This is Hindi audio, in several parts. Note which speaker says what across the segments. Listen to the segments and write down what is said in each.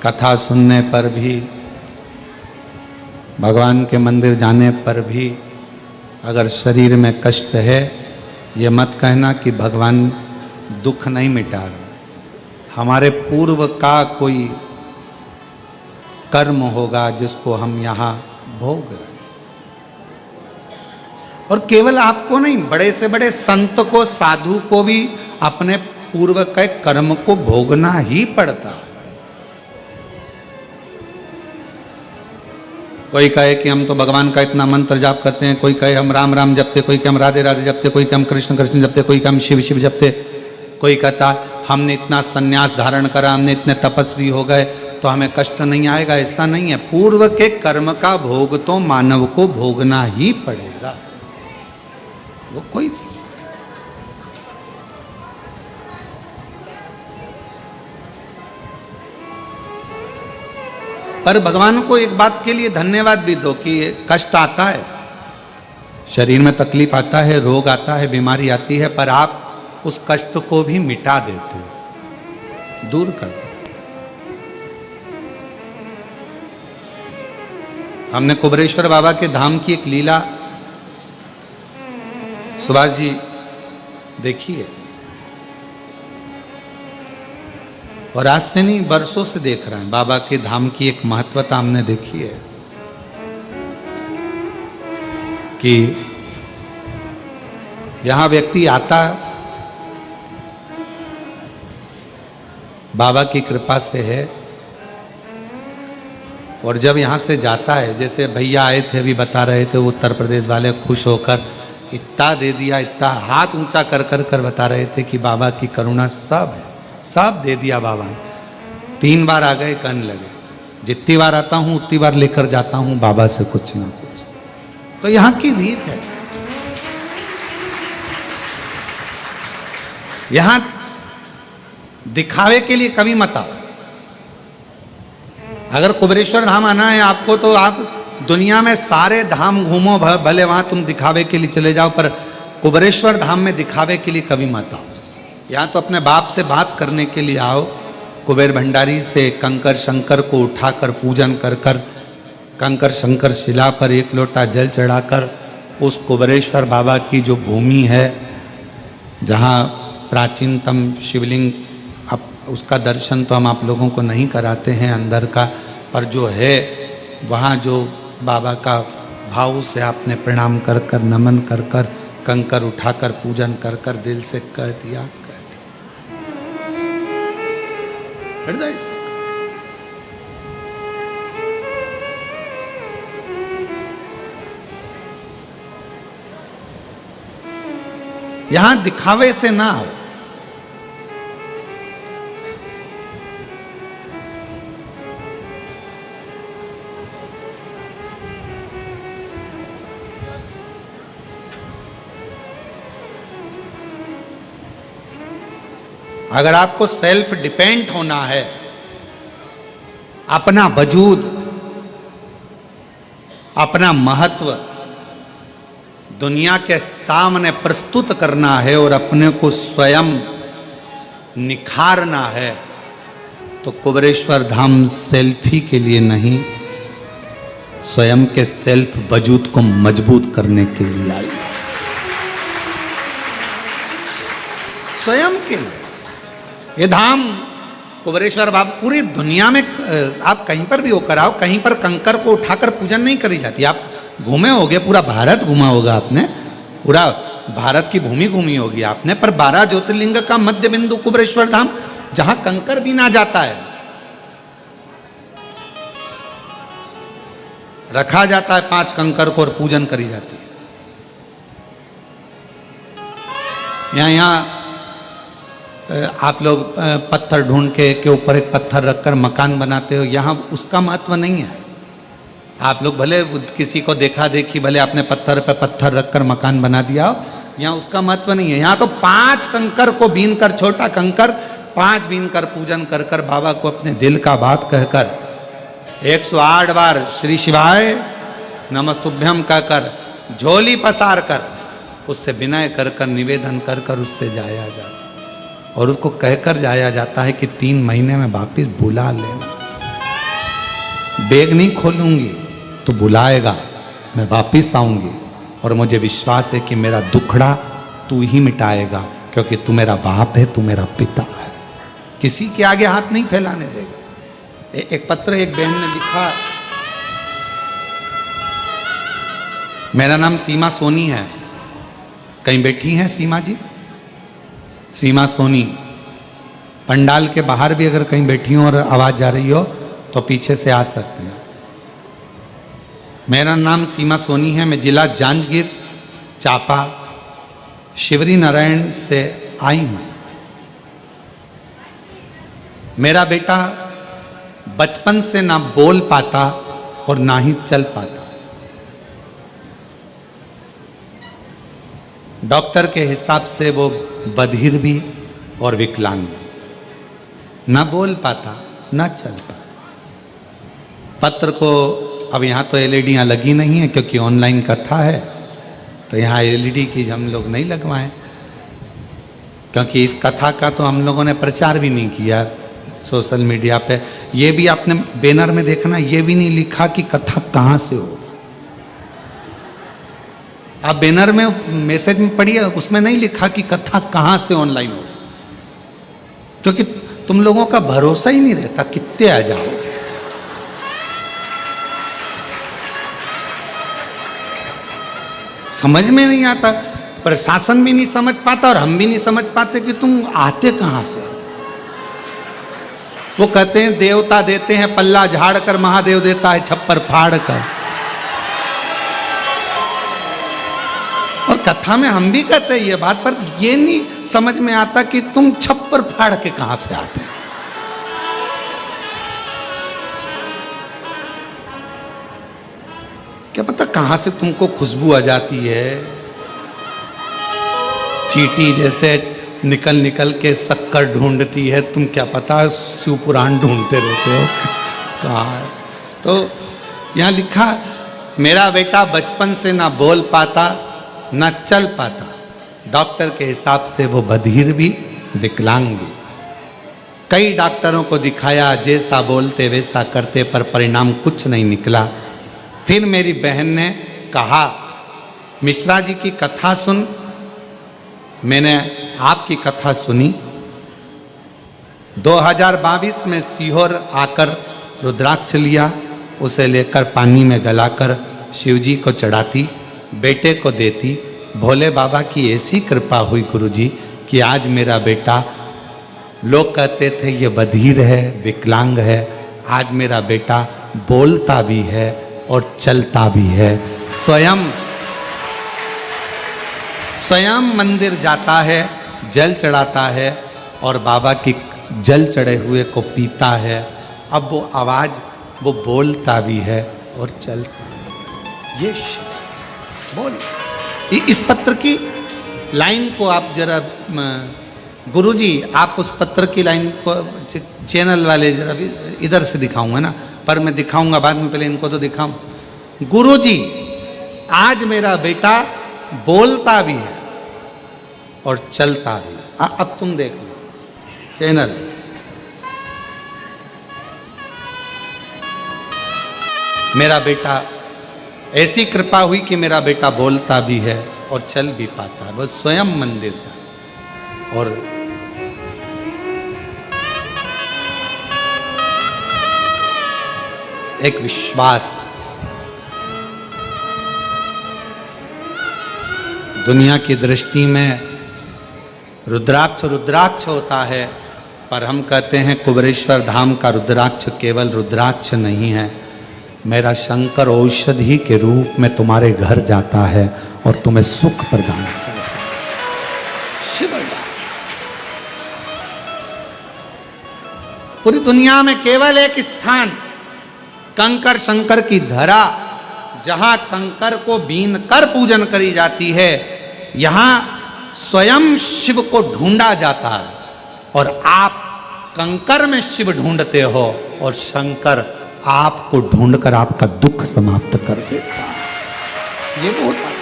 Speaker 1: कथा सुनने पर भी, भगवान के मंदिर जाने पर भी अगर शरीर में कष्ट है, ये मत कहना कि भगवान दुख नहीं मिटा रहे। हमारे पूर्व का कोई कर्म होगा जिसको हम यहाँ भोग रहे। और केवल आपको नहीं, बड़े से बड़े संत को, साधु को भी अपने पूर्व के कर्म को भोगना ही पड़ता है। कोई कहे कि हम तो भगवान का इतना मंत्र जाप करते हैं, कोई कहे हम राम राम जपते, कोई कहे हम राधे राधे जपते, कोई कहे हम कृष्ण कृष्ण जपते, कोई कहे हम शिव शिव जपते, कोई कहता हमने इतना संन्यास धारण करा, हमने इतने तपस्वी हो गए तो हमें कष्ट नहीं आएगा। ऐसा नहीं है। पूर्व के कर्म का भोग तो मानव को भोगना ही पड़ेगा, वो कोई नहीं। पर भगवान को एक बात के लिए धन्यवाद भी दो कि कष्ट आता है, शरीर में तकलीफ आता है, रोग आता है, बीमारी आती है, पर आप उस कष्ट को भी मिटा देते हो, दूर कर देते। हमने कुबरेश्वर बाबा के धाम की एक लीला सुभाष जी देखी है, और आज से नहीं बरसों से देख रहे हैं। बाबा के धाम की एक महत्वता हमने देखी है कि यहां व्यक्ति आता बाबा की कृपा से है, और जब यहां से जाता है, जैसे भैया आए थे अभी बता रहे थे, वो उत्तर प्रदेश वाले खुश होकर इतना दे दिया, इतना हाथ ऊंचा कर कर कर बता रहे थे कि बाबा की करुणा सब है, सब दे दिया बाबा ने। 3 बार आ गए, कहने लगे जितनी बार आता हूं उतनी बार लेकर जाता हूं बाबा से कुछ ना कुछ। तो यहां की रीत है। यहां दिखावे के लिए कभी मत आओ। अगर कुबरेश्वर धाम आना है आपको तो आप दुनिया में सारे धाम घूमो, भले वहां तुम दिखावे के लिए चले जाओ, पर कुबरेश्वर धाम में दिखावे के लिए कभी मत आओ। यहाँ तो अपने बाप से बात करने के लिए आओ। कुबेर भंडारी से कंकर शंकर को उठाकर पूजन कर कर, कंकर शंकर शिला पर 1 लोटा जल चढ़ाकर, उस कुबरेश्वर बाबा की जो भूमि है जहाँ प्राचीनतम शिवलिंग, अब उसका दर्शन तो हम आप लोगों को नहीं कराते हैं अंदर का, पर जो है वहाँ जो बाबा का भाव से आपने प्रणाम कर कर, नमन कर कर, कंकर उठाकर पूजन कर कर दिल से कह दिया, हृदय से। यहां दिखावे से ना हो। अगर आपको सेल्फ डिपेंड होना है, अपना वजूद, अपना महत्व दुनिया के सामने प्रस्तुत करना है और अपने को स्वयं निखारना है, तो कुबरेश्वर धाम सेल्फी के लिए नहीं, स्वयं के सेल्फ वजूद को मजबूत करने के लिए आई। स्वयं के लिए ये धाम कुबरेश्वर बाबा, पूरी दुनिया में आप कहीं पर भी होकर आओ, कहीं पर कंकर को उठाकर पूजन नहीं करी जाती। आप घूमे होगे, पूरा भारत घूमा होगा आपने, पूरा भारत की भूमि घूमी होगी आपने, पर 12 ज्योतिर्लिंग का मध्य बिंदु कुबरेश्वर धाम, जहां कंकर भी ना जाता है, रखा जाता है 5 कंकर को और पूजन करी जाती है। यहाँ आप लोग पत्थर ढूंढ के ऊपर एक पत्थर रखकर मकान बनाते हो, यहाँ उसका महत्व नहीं है। आप लोग भले किसी को देखा देखी, भले आपने पत्थर पे पत्थर रखकर मकान बना दिया हो, यहाँ उसका महत्व नहीं है। यहाँ तो 5 कंकर को बीन कर, छोटा कंकर 5 बीन कर पूजन कर कर, बाबा को अपने दिल का बात कहकर 108 बार श्री शिवाय नमस्तुभ्यम कहकर, झोली पसार कर, उससे विनय कर कर, निवेदन कर कर उससे जाया जाता, और उसको कहकर जाया जाता है कि 3 महीने में वापिस बुला लेना। बैग नहीं खोलूंगी तो बुलाएगा, मैं वापिस आऊंगी और मुझे विश्वास है कि मेरा दुखड़ा तू ही मिटाएगा, क्योंकि तू मेरा बाप है, तू मेरा पिता है। किसी के आगे हाथ नहीं फैलाने देगा। एक पत्र एक बहन ने लिखा, मेरा नाम सीमा सोनी है। कहीं बैठी हैं सीमा जी? सीमा सोनी। पंडाल के बाहर भी अगर कहीं बैठी हो और आवाज जा रही हो तो पीछे से आ सकते हैं। मेरा नाम सीमा सोनी है, मैं जिला जांजगीर चांपा शिवरी नारायण से आई हूं। मेरा बेटा बचपन से ना बोल पाता और ना ही चल पाता। डॉक्टर के हिसाब से वो बधिर भी और विकलांग भी, ना बोल पाता ना चल पाता। पत्र को अब यहाँ तो एलईडियाँ लगी नहीं है क्योंकि ऑनलाइन कथा है, तो यहाँ एलईडी की हम लोग नहीं लगवाएं, क्योंकि इस कथा का तो हम लोगों ने प्रचार भी नहीं किया सोशल मीडिया पे। ये भी आपने बैनर में देखना, ये भी नहीं लिखा कि कथा कहाँ से हो। आप बैनर में मैसेज में पढ़िए, उसमें नहीं लिखा कि कथा कहाँ से ऑनलाइन हो, क्योंकि तुम लोगों का भरोसा ही नहीं रहता कितने आ जाओगे। समझ में नहीं आता, प्रशासन भी नहीं समझ पाता और हम भी नहीं समझ पाते कि तुम आते कहां से। वो कहते हैं देवता देते हैं पल्ला झाड़ कर, महादेव देता है छप्पर फाड़ कर। और कथा में हम भी कहते हैं ये बात, पर ये नहीं समझ में आता कि तुम छप्पर फाड़ के कहां से आते हैं। क्या पता कहां से तुमको खुशबू आ जाती है, चींटी जैसे निकल निकल के शक्कर ढूंढती है, तुम क्या पता शिव पुराण ढूंढते रहते हो कहाँ है। तो यहाँ लिखा, मेरा बेटा बचपन से ना बोल पाता ना चल पाता। डॉक्टर के हिसाब से वो बधिर भी विकलांग भी। कई डॉक्टरों को दिखाया, जैसा बोलते वैसा करते, पर परिणाम कुछ नहीं निकला। फिर मेरी बहन ने कहा, मिश्रा जी की कथा सुन। मैंने आपकी कथा सुनी। 2022 में सीहोर आकर रुद्राक्ष लिया, उसे लेकर पानी में गलाकर शिव जी को चढ़ाती, बेटे को देती। भोले बाबा की ऐसी कृपा हुई गुरुजी कि आज मेरा बेटा, लोग कहते थे ये बधिर है विकलांग है, आज मेरा बेटा बोलता भी है और चलता भी है। स्वयं मंदिर जाता है, जल चढ़ाता है और बाबा की जल चढ़े हुए को पीता है। अब वो आवाज, वो बोलता भी है और चलता है। ये बोल, इस पत्र की लाइन को आप जरा, गुरुजी आप उस पत्र की लाइन को चैनल वाले जरा भी इधर से दिखाऊंगा ना, पर मैं दिखाऊंगा बाद में, पहले इनको तो दिखाऊं। गुरुजी आज मेरा बेटा बोलता भी है और चलता भी है। अब तुम देख लो चैनल। मेरा बेटा, ऐसी कृपा हुई कि मेरा बेटा बोलता भी है और चल भी पाता है। वो स्वयं मंदिर था और एक विश्वास। दुनिया की दृष्टि में रुद्राक्ष रुद्राक्ष होता है, पर हम कहते हैं कुबेरेश्वर धाम का रुद्राक्ष केवल रुद्राक्ष नहीं है। मेरा शंकर औषधि के रूप में तुम्हारे घर जाता है और तुम्हें सुख प्रदान करता है। शिवड़ा पूरी दुनिया में केवल एक स्थान, कंकर शंकर की धरा, जहां कंकर को बीन कर पूजन करी जाती है, यहां स्वयं शिव को ढूंढा जाता है। और आप कंकर में शिव ढूंढते हो और शंकर आपको ढूंढकर आपका दुख समाप्त कर देता है। ये होता है।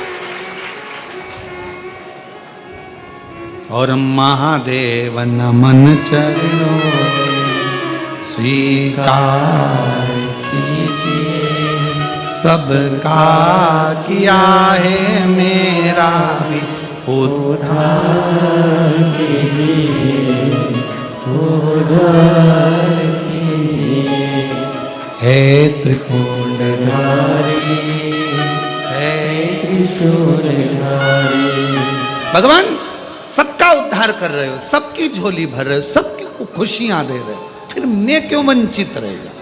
Speaker 1: और महादेव नमन चरणों स्वीकार की सबका किया है मेरा भी उद्धार कीजिए, उद्धार कीजिए। हे त्रिपुंडधारी, हे त्रिशूलधारी। भगवान सबका उद्धार कर रहे हो, सबकी झोली भर रहे हो, सबकी को खुशियां दे रहे हो, फिर मैं क्यों वंचित रहेगा?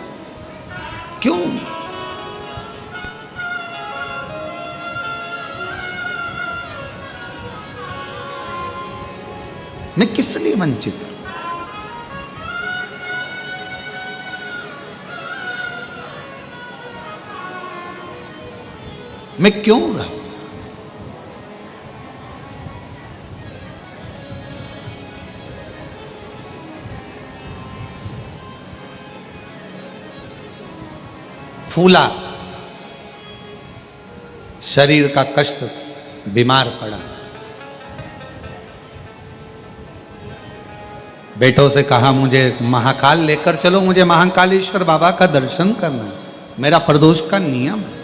Speaker 1: क्यों? मैं किस लिए वंचित हूं? मैं क्यों रहा? फूला, शरीर का कष्ट, बीमार पड़ा, बेटों से कहा मुझे महाकाल लेकर चलो, मुझे महाकालेश्वर बाबा का दर्शन करना है, मेरा प्रदोष का नियम है।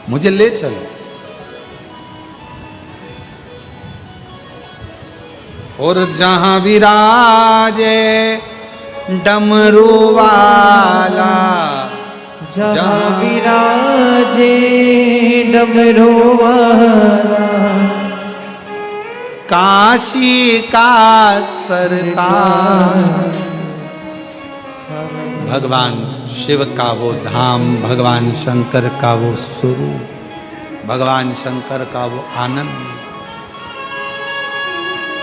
Speaker 1: मुझे ले चलो। और जहां विराजे डमरू वाला,
Speaker 2: जहाँ विराजे डमरू वाला,
Speaker 1: काशी का सरताज, भगवान शिव का वो धाम, भगवान शंकर का वो स्वरूप, भगवान शंकर का वो आनंद,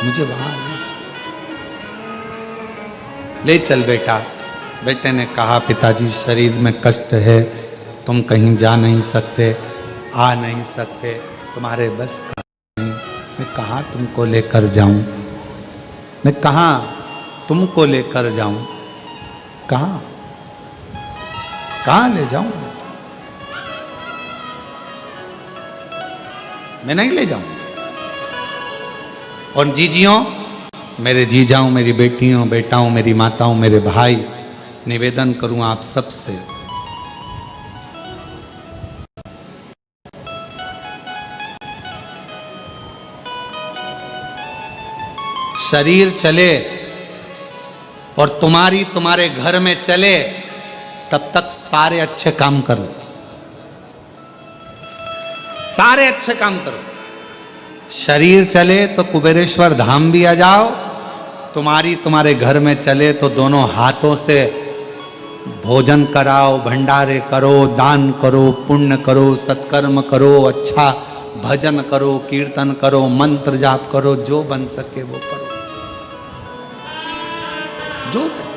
Speaker 1: मुझे वहां ले चल बेटा। बेटे ने कहा पिताजी शरीर में कष्ट है, तुम कहीं जा नहीं सकते, आ नहीं सकते, तुम्हारे बस का नहीं, मैं कहाँ तुमको लेकर जाऊं, मैं कहाँ तुमको लेकर जाऊं, कहाँ कहाँ ले जाऊं? मैं नहीं ले जाऊं। और जीजियों, मेरे जीजाओं, मेरी बेटियों, बेटाओं, मेरी माताओं, मेरे भाई, निवेदन करूं आप सबसे, शरीर चले और तुम्हारे घर में चले, तब तक सारे अच्छे काम करो, सारे अच्छे काम करो। शरीर चले तो कुबेरेश्वर धाम भी आ जाओ, तुम्हारे घर में चले तो दोनों हाथों से भोजन कराओ, भंडारे करो, दान करो, पुण्य करो, सत्कर्म करो, अच्छा भजन करो, कीर्तन करो, मंत्र जाप करो, जो बन सके वो करो, जो बन।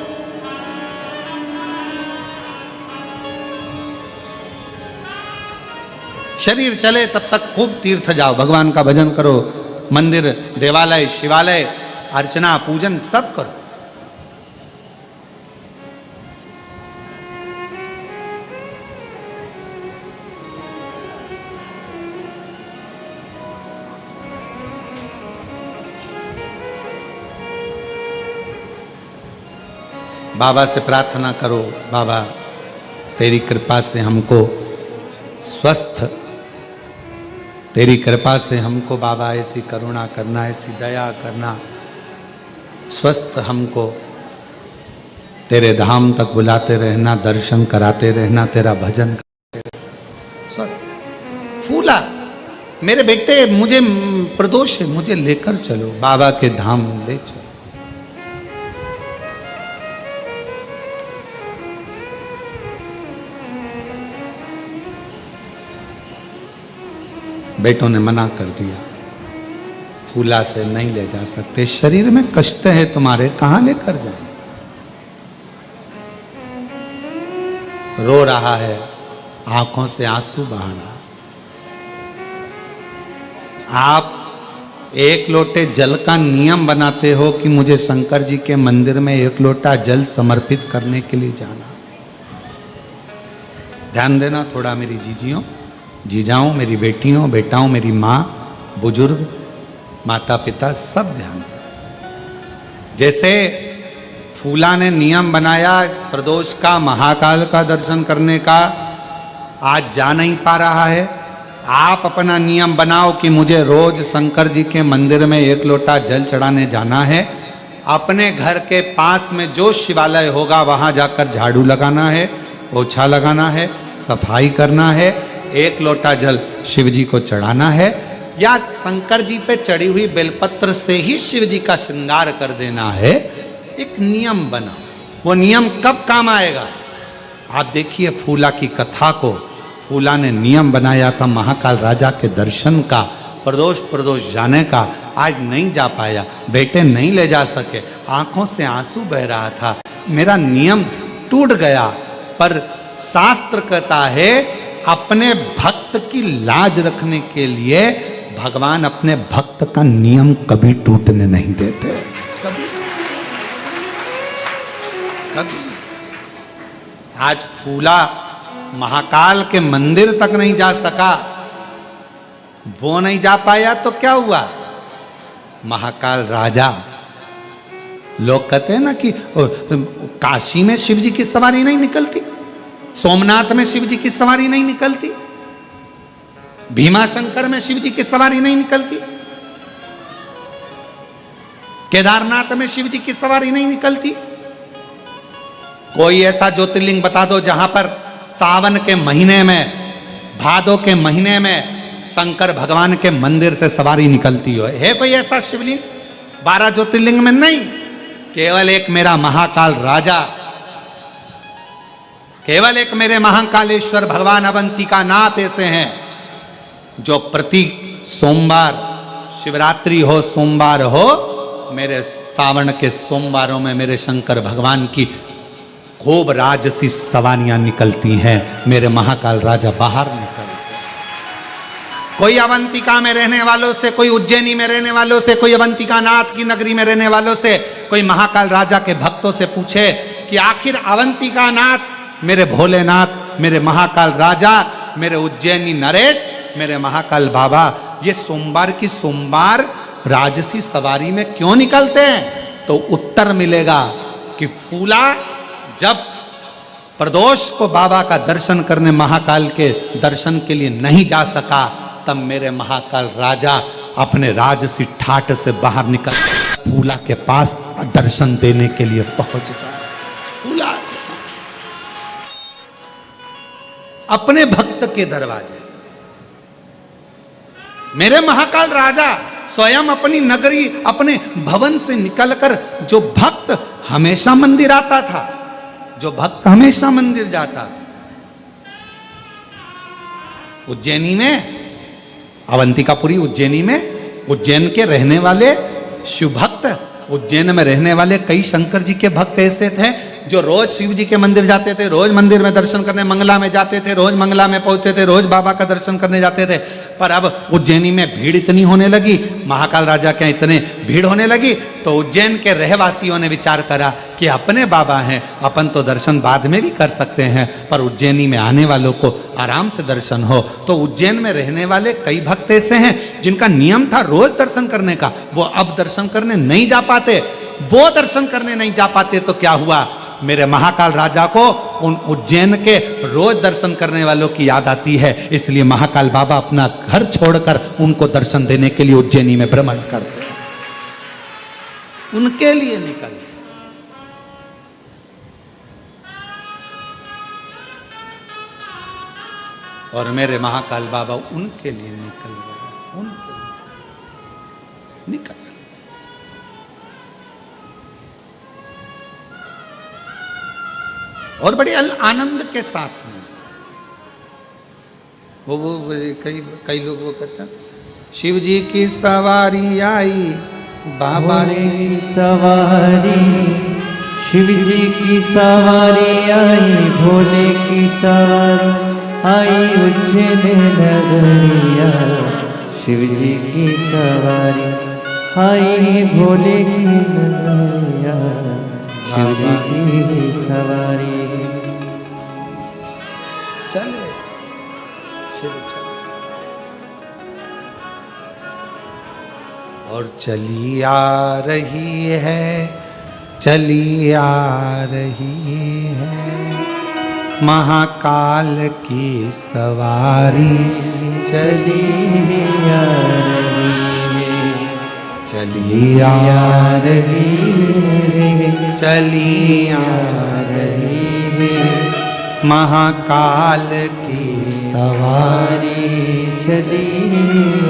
Speaker 1: शरीर चले तब तक खूब तीर्थ जाओ, भगवान का भजन करो, मंदिर, देवालय, शिवालय, अर्चना, पूजन सब करो। बाबा से प्रार्थना करो, बाबा तेरी कृपा से हमको स्वस्थ, तेरी कृपा से हमको बाबा ऐसी करुणा करना, ऐसी दया करना, स्वस्थ हमको तेरे धाम तक बुलाते रहना, दर्शन कराते रहना, तेरा भजन करते रहना, स्वस्थ। फूला, मेरे बेटे मुझे प्रदोष है, मुझे लेकर चलो, बाबा के धाम ले चलो। बेटों ने मना कर दिया, फूला से नहीं ले जा सकते, शरीर में कष्ट है तुम्हारे, कहां लेकर जाए? रो रहा है, आंखों से आंसू बहा रहा। आप एक लोटे जल का नियम बनाते हो कि मुझे शंकर जी के मंदिर में एक लोटा जल समर्पित करने के लिए जाना। ध्यान देना थोड़ा मेरी जीजियों, जीजाओं, मेरी बेटियों, बेटाओं, मेरी माँ, बुजुर्ग, माता पिता, सब ध्यान दें। जैसे फूला ने नियम बनाया प्रदोष का, महाकाल का दर्शन करने का, आज जा नहीं पा रहा है। आप अपना नियम बनाओ कि मुझे रोज शंकर जी के मंदिर में 1 लोटा जल चढ़ाने जाना है। अपने घर के पास में जो शिवालय होगा वहां जाकर झाड़ू लगाना है, पोछा लगाना है, सफाई करना है, 1 लोटा जल शिव जी को चढ़ाना है, या शंकर जी पे चढ़ी हुई बेलपत्र से ही शिव जी का श्रृंगार कर देना है। एक नियम बना, वो नियम कब काम आएगा? आप देखिए फूला की कथा को, फूला ने नियम बनाया था महाकाल राजा के दर्शन का, प्रदोष जाने का, आज नहीं जा पाया, बेटे नहीं ले जा सके, आंखों से आंसू बह रहा था, मेरा नियम टूट गया। पर शास्त्र कहता है अपने भक्त की लाज रखने के लिए भगवान अपने भक्त का नियम कभी टूटने नहीं देते, कभी कभी। आज फूला महाकाल के मंदिर तक नहीं जा सका, वो नहीं जा पाया तो क्या हुआ? महाकाल राजा, लोग कहते हैं ना कि काशी में शिव जी की सवारी नहीं निकलती, सोमनाथ में शिव जी की सवारी नहीं निकलती, भीमाशंकर में शिव जी की सवारी नहीं निकलती, केदारनाथ में शिव जी की सवारी नहीं निकलती। कोई ऐसा ज्योतिर्लिंग बता दो जहां पर सावन के महीने में, भादो के महीने में शंकर भगवान के मंदिर से सवारी निकलती हो। है कोई ऐसा शिवलिंग 12 ज्योतिर्लिंग में? नहीं, केवल एक मेरा महाकाल राजा, केवल एक मेरे महाकालेश्वर भगवान अवंतिका नाथ ऐसे हैं जो प्रति सोमवार, शिवरात्रि हो, सोमवार हो, मेरे सावन के सोमवारों में मेरे शंकर भगवान की खूब राजसी सवारियां निकलती हैं, मेरे महाकाल राजा बाहर निकलते। कोई अवंतिका में रहने वालों से, कोई उज्जैनी में रहने वालों से, कोई अवंतिका नाथ की नगरी में रहने वालों से, कोई महाकाल राजा के भक्तों से पूछे कि आखिर अवंतिका नाथ, मेरे भोलेनाथ, मेरे महाकाल राजा, मेरे उज्जैनी नरेश, मेरे महाकाल बाबा, ये सोमवार की सोमवार राजसी सवारी में क्यों निकलते हैं? तो उत्तर मिलेगा कि फूला जब प्रदोष को बाबा का दर्शन करने, महाकाल के दर्शन के लिए नहीं जा सका, तब मेरे महाकाल राजा अपने राजसी ठाट से बाहर निकल फूला के पास दर्शन देने के लिए पहुंच गया। फूला अपने भक्त के दरवाजे, मेरे महाकाल राजा स्वयं अपनी नगरी, अपने भवन से निकलकर, जो भक्त हमेशा मंदिर आता था, जो भक्त हमेशा मंदिर जाता था, उज्जैनी में, अवंतिकापुरी उज्जैनी में, उज्जैन के रहने वाले शिव भक्त, उज्जैन में रहने वाले कई शंकर जी के भक्त ऐसे थे जो रोज शिव जी के मंदिर जाते थे, रोज मंदिर में दर्शन करने मंगला में जाते थे, रोज मंगला में पहुंचते थे, रोज बाबा का दर्शन करने जाते थे। पर अब उज्जैनी में भीड़ इतनी होने लगी, महाकाल राजा के इतने भीड़ होने लगी, तो उज्जैन के रहवासियों ने विचार करा कि अपने बाबा हैं, अपन तो दर्शन बाद में भी कर सकते हैं, पर उज्जैनी में आने वालों को आराम से दर्शन हो। तो उज्जैन में रहने वाले कई भक्त ऐसे हैं जिनका नियम था रोज दर्शन करने का, वो अब दर्शन करने नहीं जा पाते। वो दर्शन करने नहीं जा पाते तो क्या हुआ? मेरे महाकाल राजा को उन उज्जैन के रोज दर्शन करने वालों की याद आती है, इसलिए महाकाल बाबा अपना घर छोड़कर उनको दर्शन देने के लिए उज्जैनी में भ्रमण करते हैं, उनके लिए निकल। और मेरे महाकाल बाबा उनके लिए निकल गए, उनके लिए निकल। और बड़े आनंद के साथ में वो कई लोग वो कहते हैं, शिव जी की सवारी आई, बाबा
Speaker 2: की सवारी, शिव जी की सवारी आई, भोले की सवारी आई, उज्जैन नगरिया, शिव जी की सवारी आई, भोले की नगरिया, शिव जी की सवारी।
Speaker 1: चले शिव चले। और चली आ रही है चली आ रही है, महाकाल की सवारी चली
Speaker 2: आ रही है,
Speaker 1: चली आ रही
Speaker 2: है,
Speaker 1: चली आ रही है, महाकाल की सवारी
Speaker 2: चली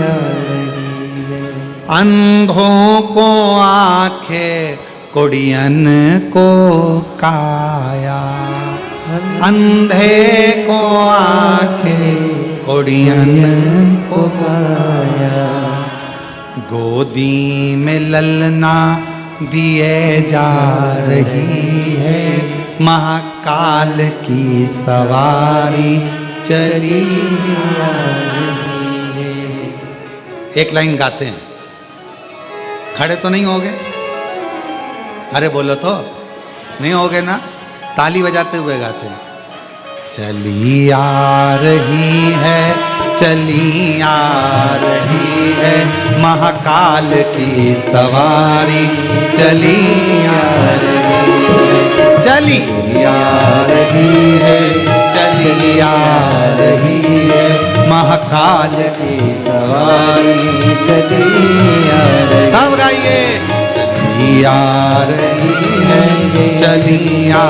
Speaker 2: आ रही है।
Speaker 1: अंधों को आंखें, कुड़ियन को काया, अंधे को आंखें, कुड़ियन को
Speaker 2: काया,
Speaker 1: गोदी में ललना दिए जा रही है, महाकाल की सवारी चली
Speaker 2: आ रही है।
Speaker 1: एक लाइन गाते हैं, खड़े तो नहीं होगे? अरे बोलो तो, नहीं होगे ना? ताली बजाते हुए गाते हैं। चली आ रही है, चली आ रही है, महाकाल की सवारी चली आ रही है, चली आ रही है, चली आ रही है, महाकाल की सवारी
Speaker 2: चली आ रही,
Speaker 1: सब गाइए। चली आ रही है, चली आ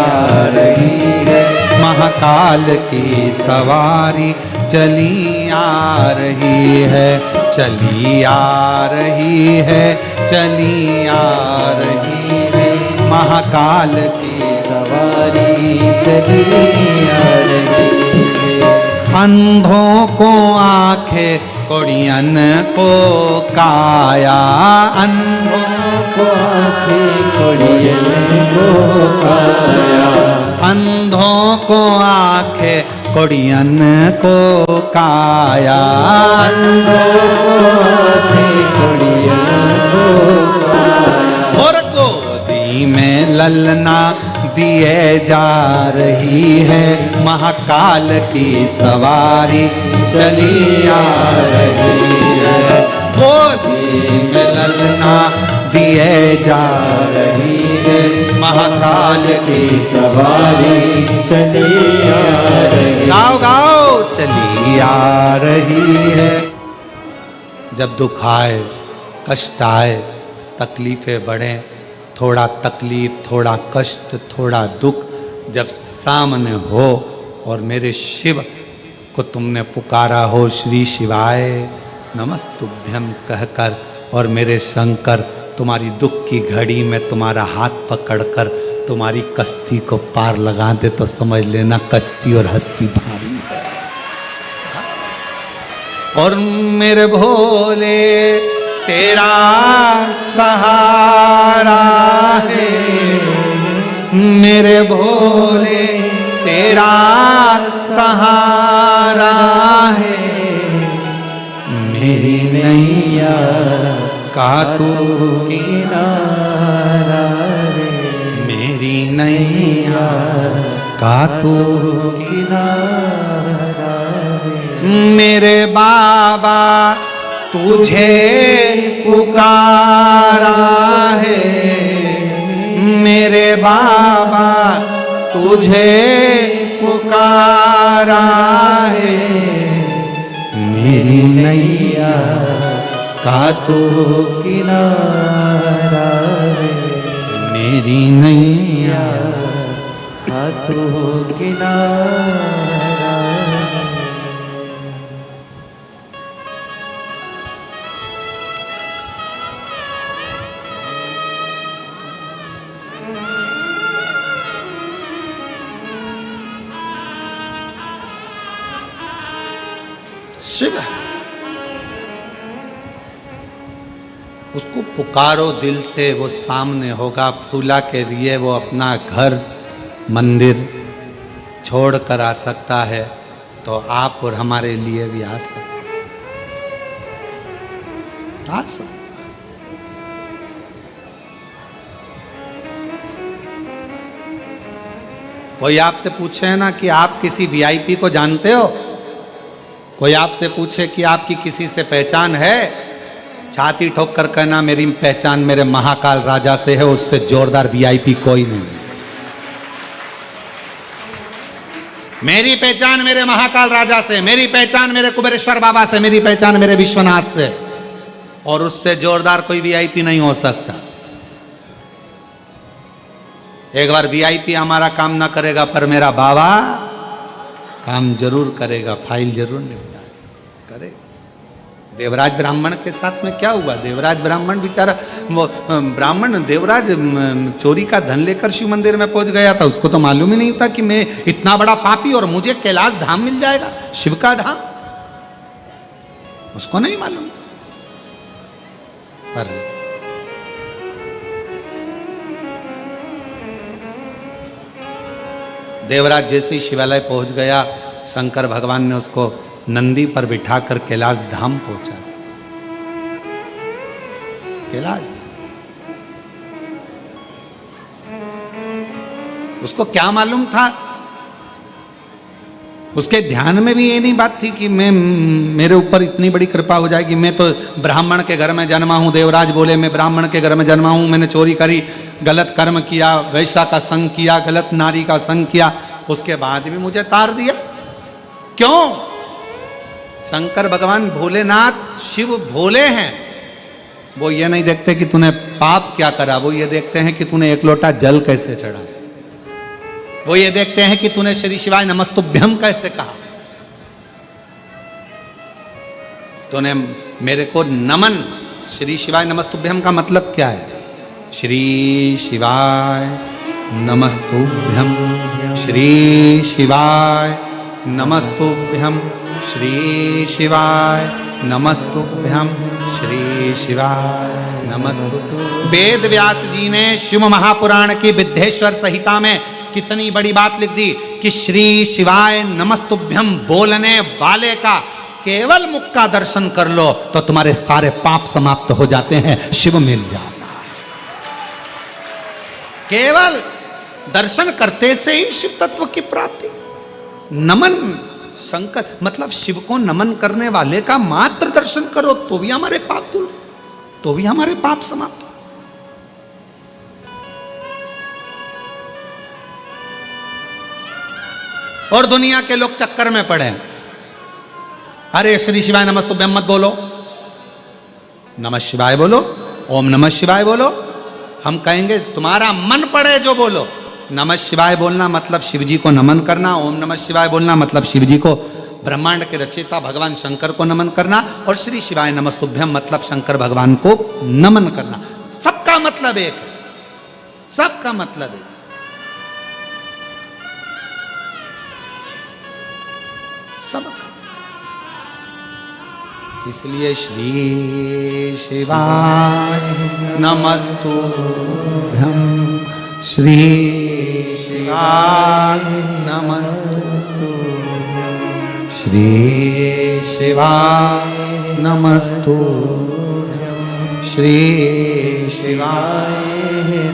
Speaker 1: रही है, महाकाल की सवारी चली आ रही है, चली आ रही है, चली आ रही है, महाकाल की
Speaker 2: सवारी चली आ रही है।
Speaker 1: अंधों को आंखें, कुड़ियन को काया, अंधों
Speaker 2: को आंखें, कुड़ियन को काया,
Speaker 1: अंधों को आंखें, कुड़ियन को काया,
Speaker 2: अंधों को आंखें, कुड़ियन को काया,
Speaker 1: और गोदी में ललना दिए जा रही है, महाकाल की सवारी चली आ रही है, गोदी में ललना दिए जा रही है, महाकाल की
Speaker 2: सवारी चली आ रही,
Speaker 1: गाओ गाओ, चली आ रही है। जब दुख आए, कष्ट आए, तकलीफें बढ़े, थोड़ा तकलीफ, थोड़ा कष्ट, थोड़ा दुख जब सामने हो और मेरे शिव को तुमने पुकारा हो, श्री शिवाय नमस्तुभ्यम कहकर, और मेरे शंकर तुम्हारी दुख की घड़ी में तुम्हारा हाथ पकड़कर तुम्हारी कश्ती को पार लगा दे, तो समझ लेना कश्ती और हस्ती भारी है। और मेरे भोले तेरा सहारा है, मेरे भोले तेरा सहारा है, मेरी नैया का तू
Speaker 2: किनारा रे,
Speaker 1: मेरी नैया का तू
Speaker 2: किनारा रे,
Speaker 1: मेरे बाबा तुझे पुकारा है, मेरे बाबा तुझे पुकारा है, मेरी नैया का तू
Speaker 2: किनारा रे,
Speaker 1: मेरी नैया
Speaker 2: का तू किनारा रे।
Speaker 1: शिव उसको पुकारो दिल से, वो सामने होगा। फूला के लिए वो अपना घर मंदिर छोड़ कर आ सकता है, तो आप और हमारे लिए भी आ सकते, आ सकते। कोई आपसे पूछे ना कि आप किसी वीआईपी को जानते हो, कोई आपसे पूछे कि आपकी किसी से पहचान है, छाती ठोक कर कहना मेरी पहचान मेरे महाकाल राजा से है, उससे जोरदार वीआईपी कोई नहीं। मेरी पहचान मेरे महाकाल राजा से, मेरी पहचान मेरे कुबेरेश्वर बाबा से, मेरी पहचान मेरे विश्वनाथ से, और उससे जोरदार कोई वीआईपी नहीं हो सकता। एक बार वीआईपी हमारा काम ना करेगा, पर मेरा बाबा काम जरूर करेगा, फाइल जरूर निपटाएगा, करेगा। देवराज ब्राह्मण के साथ में क्या हुआ? देवराज ब्राह्मण बेचारा, वो ब्राह्मण देवराज चोरी का धन लेकर शिव मंदिर में पहुंच गया था। उसको तो मालूम ही नहीं था कि मैं इतना बड़ा पापी और मुझे कैलाश धाम मिल जाएगा, शिव का धाम, उसको नहीं मालूम। पर देवराज जैसे ही शिवालय पहुंच गया, शंकर भगवान ने उसको नंदी पर बिठाकर कैलाश धाम पहुंचा दिया। कैलाश उसको क्या मालूम था? उसके ध्यान में भी ये नहीं बात थी कि मैं, मेरे ऊपर इतनी बड़ी कृपा हो जाएगी। मैं तो ब्राह्मण के घर में जन्मा हूं। देवराज बोले मैं ब्राह्मण के घर में जन्मा हूं, मैंने चोरी करी, गलत कर्म किया, वैश्या का संग किया, गलत नारी का संग किया, उसके बाद भी मुझे तार दिया। क्यों? शंकर भगवान भोलेनाथ शिव भोले हैं। वो ये नहीं देखते कि तूने पाप क्या करा, वो ये देखते हैं कि तूने एक लोटा जल कैसे चढ़ाया, वो ये देखते हैं कि तूने श्री शिवाय नमस्तुभ्यम कैसे कहा, तूने मेरे को नमन। श्री शिवाय नमस्तुभ्यम का मतलब क्या है? श्री शिवाय नमस्तुभ्यम, श्री शिवाय नमस्तुभ्यम, श्री शिवाय नमस्तुभ्यम, श्री शिवाय नमस्तुभ्यम। वेद व्यास जी ने शिव महापुराण की विद्धेश्वर संहिता में कितनी बड़ी बात लिख दी कि श्री शिवाय नमस्तुभ्यम बोलने वाले का केवल मुख का दर्शन कर लो तो तुम्हारे सारे पाप समाप्त हो जाते हैं, शिव मिल जाता है। केवल दर्शन करते से ही शिव तत्व की प्राप्ति। नमन, शंकर मतलब शिव को नमन करने वाले का मात्र दर्शन करो तो भी हमारे पाप दूर, तो भी हमारे पाप समाप्त। और दुनिया के लोग चक्कर में पड़े, अरे श्री शिवाय नमस्तुभ्यम मत बोलो, नमः शिवाय बोलो, ओम नमः शिवाय बोलो। हम कहेंगे तुम्हारा मन पड़े जो बोलो। नमः शिवाय बोलना मतलब शिव जी को नमन करना, ओम नमः शिवाय बोलना मतलब शिव जी को, ब्रह्मांड के रचयिता भगवान शंकर को नमन करना, और श्री शिवाय नमस्तुभ्यम मतलब शंकर भगवान को नमन करना। सबका मतलब एक, सबका मतलब एक। सबका। इसलिए श्री शिवाय नमस्तुभ्यम, श्री शिवाय नमस्तुभ्यम, श्री शिवाय नमस्तुभ्यम, श्री शिवाय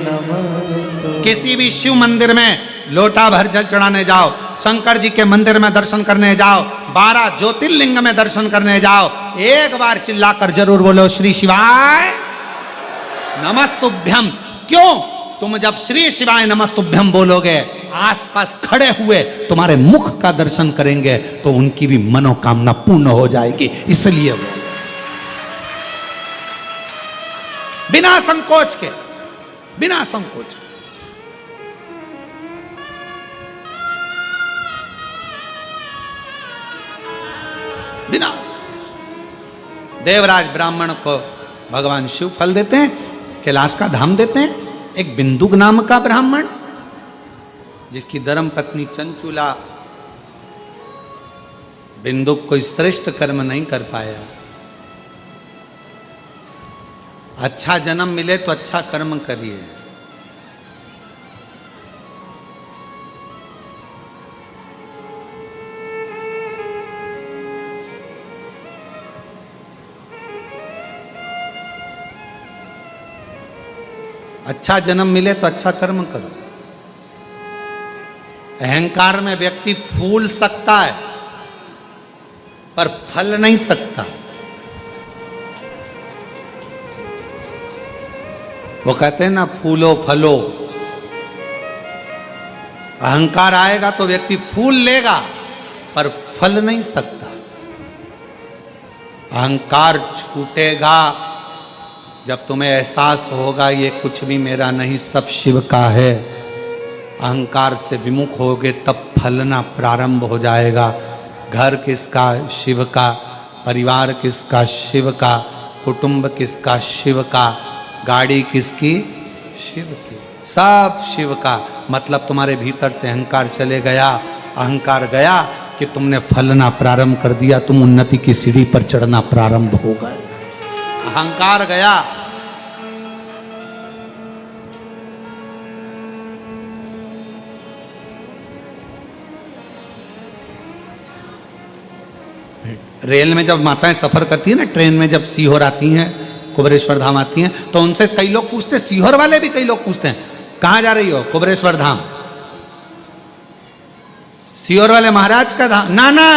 Speaker 1: नमस्तुभ्यम। किसी भी शिव मंदिर में लोटा भर जल चढ़ाने जाओ, शंकर जी के मंदिर में दर्शन करने जाओ, 12 ज्योतिर्लिंग में दर्शन करने जाओ, एक बार चिल्लाकर जरूर बोलो श्री शिवाय नमस्तुभ्यम। क्यों? तुम जब श्री शिवाय नमस्तुभ्यम बोलोगे, आसपास खड़े हुए तुम्हारे मुख का दर्शन करेंगे तो उनकी भी मनोकामना पूर्ण हो जाएगी। इसलिए बिना संकोच के, बिना संकोच के बिना। देवराज ब्राह्मण को भगवान शिव फल देते हैं, कैलाश का धाम देते हैं। एक बिंदुक नाम का ब्राह्मण, जिसकी धर्म पत्नी चंचुला, बिंदुक कोई श्रेष्ठ कर्म नहीं कर पाया। अच्छा जन्म मिले तो अच्छा कर्म करिए। अच्छा जन्म मिले तो अच्छा कर्म करो। अहंकार में व्यक्ति फूल सकता है पर फल नहीं सकता। वो कहते हैं ना, फूलो फलो। अहंकार आएगा तो व्यक्ति फूल लेगा पर फल नहीं सकता। अहंकार छूटेगा जब तुम्हें एहसास होगा ये कुछ भी मेरा नहीं, सब शिव का है। अहंकार से विमुख होगे तब फलना प्रारंभ हो जाएगा। घर किसका? शिव का। परिवार किसका? शिव का। कुटुंब किसका? शिव का। गाड़ी किसकी? शिव की। सब शिव का। मतलब तुम्हारे भीतर से अहंकार चले गया। अहंकार गया कि तुमने फलना प्रारंभ कर दिया, तुम उन्नति की सीढ़ी पर चढ़ना प्रारंभ हो गए। अहंकार गया। रेल में जब माताएं सफर करती है ना, ट्रेन में जब सीहोर आती हैं, कुबरेश्वर धाम आती हैं, तो उनसे कई लोग पूछते, सीहोर वाले भी कई लोग पूछते हैं, कहाँ जा रही हो? कुबरेश्वर धाम। सीहोर वाले महाराज का धाम? ना ना,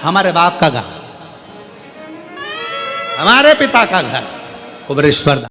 Speaker 1: हमारे बाप का घर, हमारे पिता का घर कुबरेश्वर धाम।